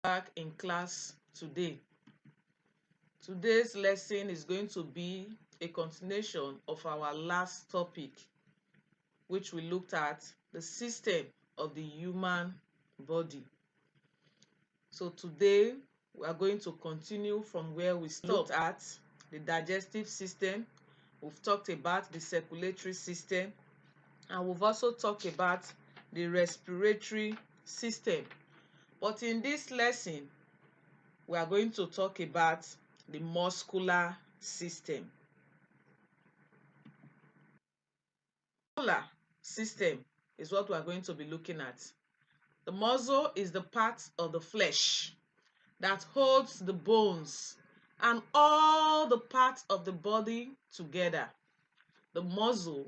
Back in class today. Today's lesson is going to be a continuation of our last topic, which we looked at the system of the human body. So today we are going to continue from where we stopped at the digestive system. We've talked about the circulatory system, and we've also talked about the respiratory system. But in this lesson, we are going to talk about the muscular system. Muscular system is what we are going to be looking at. The muscle is the part of the flesh that holds the bones and all the parts of the body together. The muscle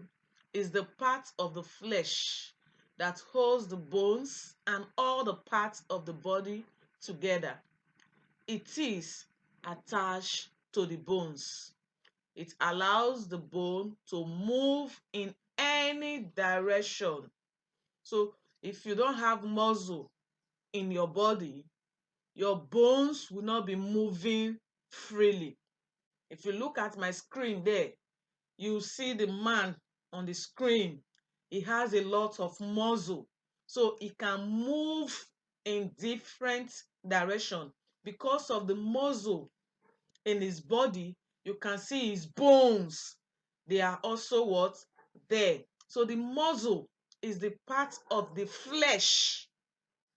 is the part of the flesh that holds the bones and all the parts of the body together. It is attached to the bones. It allows the bone to move in any direction. So if you don't have muscle in your body, your bones will not be moving freely. If you look at my screen there, you see the man on the screen. He has a lot of muscle, so he can move in different direction. Because of the muscle in his body, you can see his bones. They are also what? There. So the muscle is the part of the flesh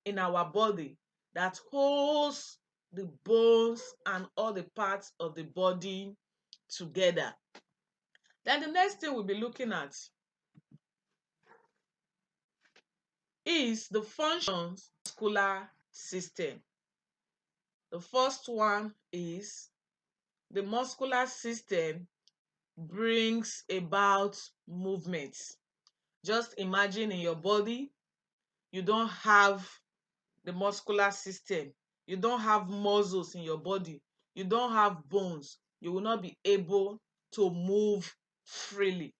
in our body that holds the bones and all the parts of the body together. Then the next thing we'll be looking at is the functions of the muscular system. The first one is the muscular system brings about movement. Just imagine in your body, you don't have the muscular system. You don't have muscles in your body. You don't have bones. You will not be able to move freely.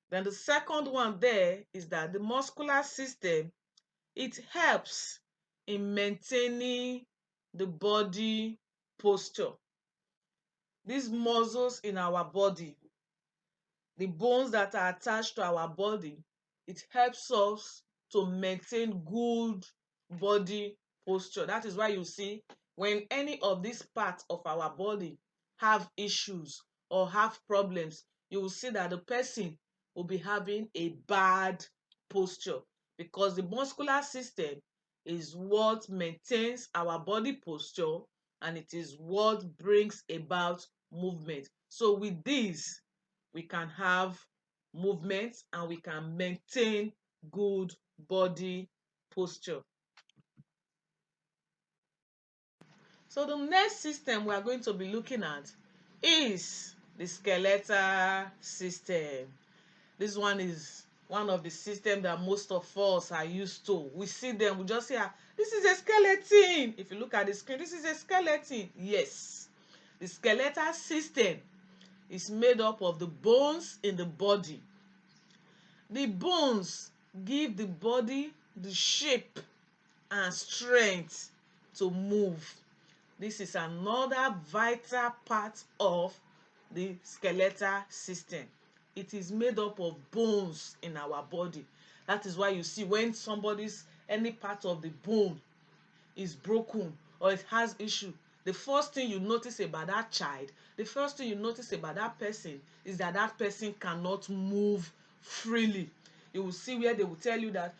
Then the second one there is that the muscular system, it helps in maintaining the body posture. These muscles in our body, the bones that are attached to our body, it helps us to maintain good body posture. That is why you see when any of these parts of our body have issues or have problems, you will see that the person will be having a bad posture, because the muscular system is what maintains our body posture and it is what brings about movement. So with this, we can have movement and we can maintain good body posture. So the next system we are going to be looking at is the skeletal system. This one is one of the systems that most of us are used to. We see them, we just say, this is a skeleton. If you look at the screen, this is a skeleton. Yes, the skeletal system is made up of the bones in the body. The bones give the body the shape and strength to move. This is another vital part of the skeletal system. It is made up of bones in our body. That is why you see when any part of the bone is broken or it has issue, the first thing you notice about that child, the first thing you notice about that person is that that person cannot move freely. You will see where they will tell you that,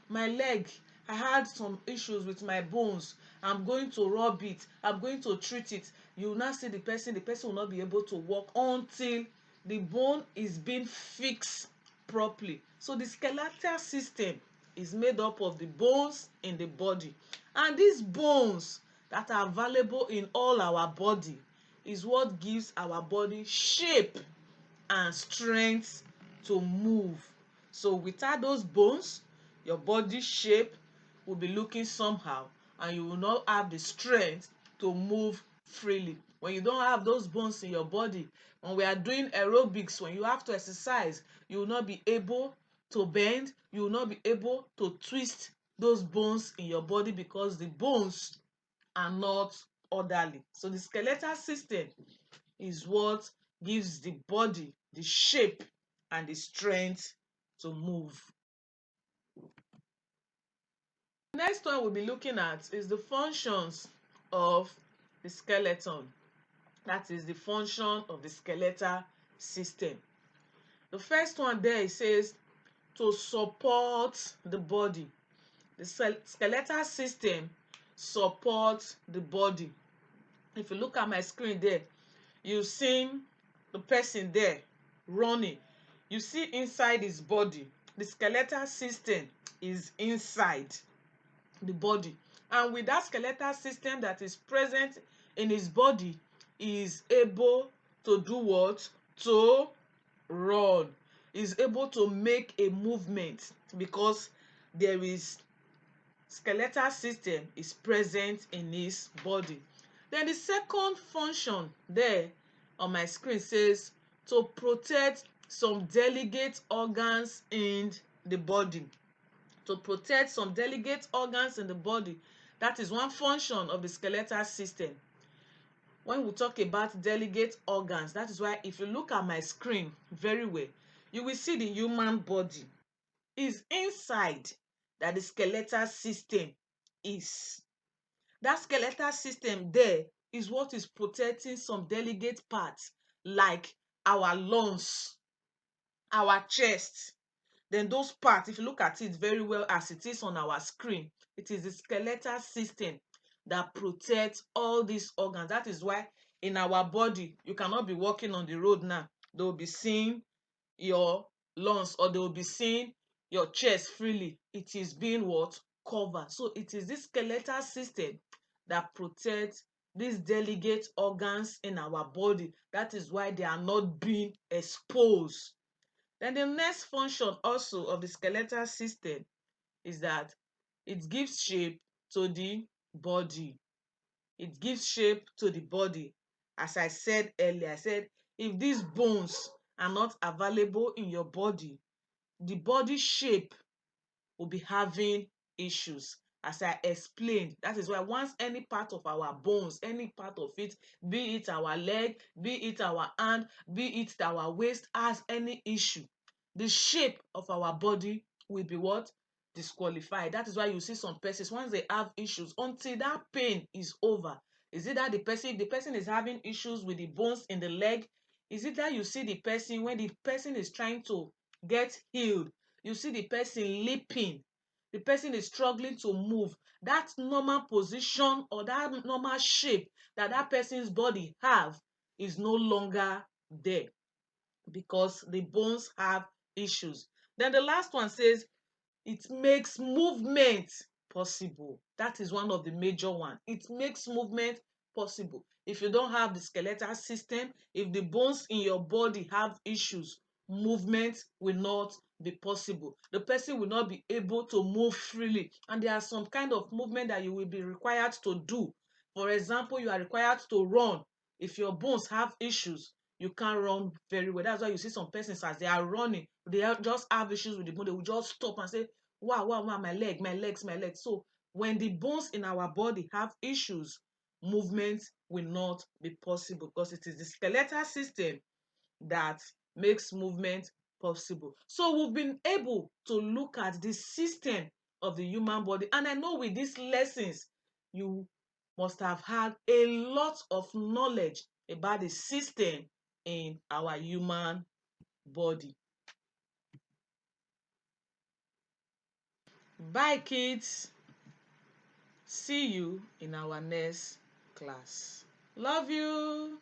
my leg, I had some issues with my bones, I'm going to rub it, I'm going to treat it. You will now see the person will not be able to walk until the bone is being fixed properly. So the skeletal system is made up of the bones in the body, and these bones that are available in all our body is what gives our body shape and strength to move. So without those bones, your body shape will be looking somehow and you will not have the strength to move freely. When you don't have those bones in your body, when we are doing aerobics, when you have to exercise, you will not be able to bend, you will not be able to twist those bones in your body because the bones are not orderly. So the skeletal system is what gives the body the shape and the strength to move. Next one we'll be looking at is the functions of the skeleton. That is the function of the skeletal system. The first one there, it says to support the body. The skeletal system supports the body. If you look at my screen there, you see the person there running. You see inside his body. The skeletal system is inside the body, and with that skeletal system that is present in his body, he is able to do what? To run. Is able to make a movement because there is skeletal system is present in his body. Then the second function there on my screen says to protect some delicate organs in the body. To protect some delicate organs in the body. That is one function of the skeletal system. When we talk about delicate organs, that is why if you look at my screen very well, you will see the human body is inside that the skeletal system is. That skeletal system there is what is protecting some delicate parts like our lungs, our chest. Then those parts, if you look at it very well as it is on our screen, it is the skeletal system that protects all these organs. That is why in our body, you cannot be walking on the road now. They will be seeing your lungs or they will be seeing your chest freely. It is being what? Covered. So it is this skeletal system that protects these delicate organs in our body. That is why they are not being exposed. Then the next function also of the skeletal system is that it gives shape to the body. It gives shape to the body. As I said earlier, I said if these bones are not available in your body, the body shape will be having issues. As I explained, that is why once any part of our bones, any part of it, be it our leg, be it our hand, be it our waist, has any issue, the shape of our body will be what? Disqualified. That is why you see some persons, once they have issues, until that pain is over, is it that the person, if the person is having issues with the bones in the leg, is it that you see the person, when the person is trying to get healed, you see the person leaping, the person is struggling to move, that normal position or that normal shape that that person's body have is no longer there because the bones have issues. Then the last one says it makes movement possible. That is one of the major one. It makes movement possible. If you don't have the skeletal system, if the bones in your body have issues, movement will not be possible. The person will not be able to move freely. And there are some kind of movement that you will be required to do. For example, you are required to run. If your bones have issues, you can't run very well. That's why you see some persons as they are running, just have issues with the bone. They will just stop and say, wow, wow, wow, my leg, my legs, my legs. So when the bones in our body have issues, movement will not be possible because it is the skeletal system that makes movement possible. So we've been able to look at the system of the human body, and I know with these lessons you must have had a lot of knowledge about the system in our human body. Bye kids, see you in our next class. Love you.